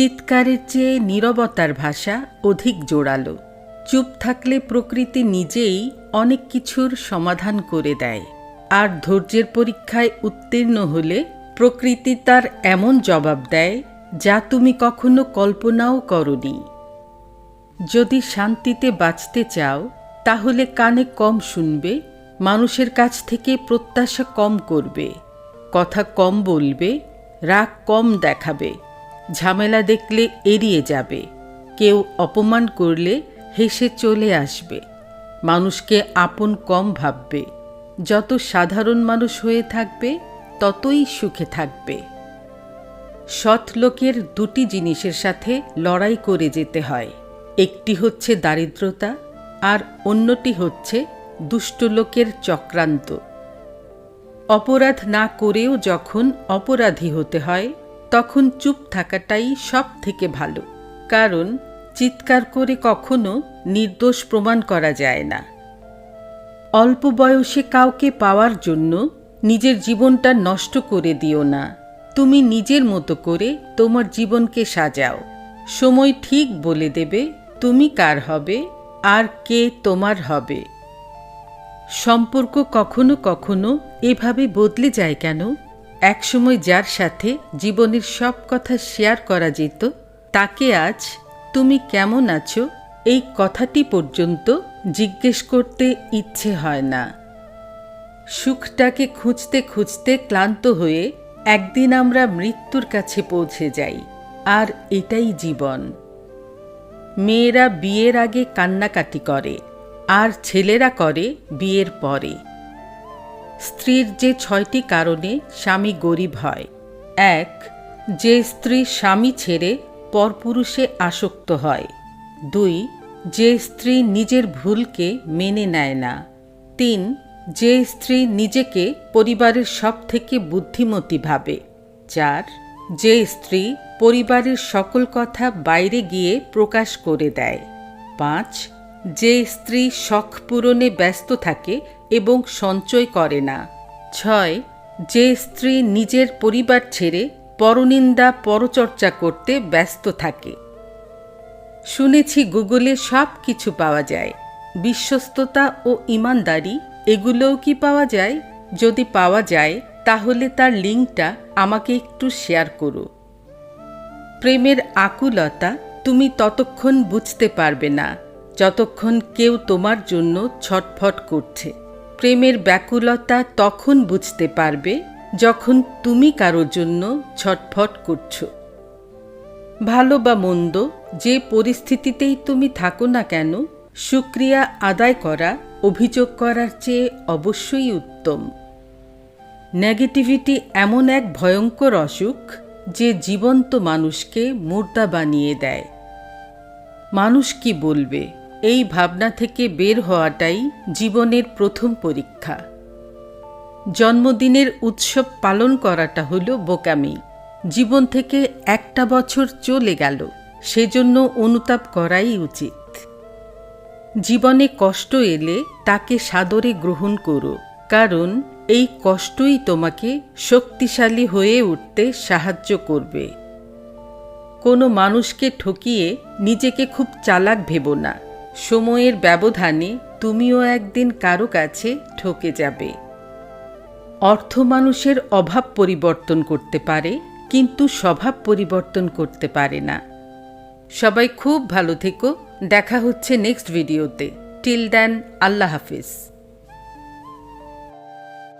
চিৎকারের চেয়ে নীরবতার ভাষা অধিক জোরালো। চুপ থাকলে প্রকৃতি নিজেই অনেক কিছুর সমাধান করে দেয়, আর ধৈর্যের পরীক্ষায় উত্তীর্ণ হলে প্রকৃতি তার এমন জবাব দেয় যা তুমি কখনো কল্পনাও করনি। যদি শান্তিতে বাঁচতে চাও তাহলে কানে কম শুনবে, মানুষের কাছ থেকে প্রত্যাশা কম করবে, কথা কম বলবে, রাগ কম দেখাবে, ঝামেলা দেখলে এড়িয়ে যাবে, কেউ অপমান করলে হেসে চলে আসবে, মানুষকে আপন কম ভাববে। যত সাধারণ মানুষ হয়ে থাকবে ততই সুখে থাকবে। সৎ লোকের দুটি জিনিসের সাথে লড়াই করে যেতে হয়, একটি হচ্ছে দারিদ্রতা আর অন্যটি হচ্ছে দুষ্ট লোকের চক্রান্ত। অপরাধ না করেও যখন অপরাধী হতে হয় তখন চুপ থাকাটাই সব থেকে ভালো, কারণ চিৎকার করে কখনো নির্দোষ প্রমাণ করা যায় না। অল্প বয়সে কাউকে পাওয়ার জন্য নিজের জীবনটা নষ্ট করে দিও না। তুমি নিজের মতো করে তোমার জীবনকে সাজাও। সময় ঠিক বলে দেবে তুমি কার হবে আর কে তোমার হবে। সম্পর্ক কখনো কখনো এভাবে বদলে যায় কেন? একসময় যার সাথে জীবনের সব কথা শেয়ার করা যেত, তাকে আজ তুমি কেমন আছো এই কথাটি পর্যন্ত জিজ্ঞেস করতে ইচ্ছে হয় না। সুখটাকে খুঁজতে খুঁজতে ক্লান্ত হয়ে একদিন আমরা মৃত্যুর কাছে পৌঁছে যাই, আর এটাই জীবন। মেয়েরা বিয়ের আগে কান্নাকাটি করে, আর ছেলেরা করে বিয়ের পরে। স্ত্রীর যে 6টি কারণে স্বামী গরিব হয়: 1. যে স্ত্রী স্বামী ছেড়ে পরপুরুষে আসক্ত হয়। 2. যে স্ত্রী নিজের ভুলকে মেনে নেয় না। 3. যে স্ত্রী নিজেকে পরিবারের সবথেকে বুদ্ধিমতী ভাবে। 4. যে স্ত্রী পরিবারের সকল কথা বাইরে গিয়ে প্রকাশ করে দেয়। 5. যে স্ত্রী শখ পূরণে ব্যস্ত থাকে এবং সঞ্চয় করে না। 6. যে স্ত্রী নিজের পরিবার ছেড়ে পরনিন্দা পরচর্চা করতে ব্যস্ত থাকে। শুনেছি গুগলে সব কিছু পাওয়া যায়। বিশ্বস্ততা ও ইমানদারি এগুলোও কি পাওয়া যায়? যদি পাওয়া যায় তাহলে তার লিঙ্কটা আমাকে একটু শেয়ার করো। প্রেমের আকুলতা তুমি ততক্ষণ বুঝতে পারবে না যতক্ষণ কেউ তোমার জন্য ছটফট করছে। প্রেমের ব্যাকুলতা তখন বুঝতে পারবে যখন তুমি কারোর জন্য ছটফট করছো। ভালো বা মন্দ যে পরিস্থিতিতেই তুমি থাকো না কেন, শুকরিয়া আদায় করা অভিযোগ করার চেয়ে অবশ্যই উত্তম। নেগেটিভিটি এমন এক ভয়ঙ্কর অসুখ যে জীবন্ত মানুষকে মুর্দা বানিয়ে দেয়। মানুষ কি বলবে, এই ভাবনা থেকে বের হওয়াটাই জীবনের প্রথম পরীক্ষা। জন্মদিনের উৎসব পালন করাটা হলো বোকামি। জীবন থেকে একটা বছর চলে গেল, সেজন্য অনুতাপ করাই উচিত। জীবনে কষ্ট এলে তাকে সাদরে গ্রহণ করো, কারণ এই কষ্টই তোমাকে শক্তিশালী হয়ে উঠতে সাহায্য করবে। কোনো মানুষকে ঠকিয়ে নিজেকে খুব চালাক ভেবো না। সময়ের ব্যবধানে তুমিও একদিন কারো কাছে ঠকে যাবে। অর্থ মানুষের অভাব পরিবর্তন করতে পারে, কিন্তু স্বভাব পরিবর্তন করতে পারে না। সবাই খুব ভালো থেকো। দেখা হচ্ছে নেক্সট ভিডিওতে। টিল দেন, আল্লাহ হাফিজ।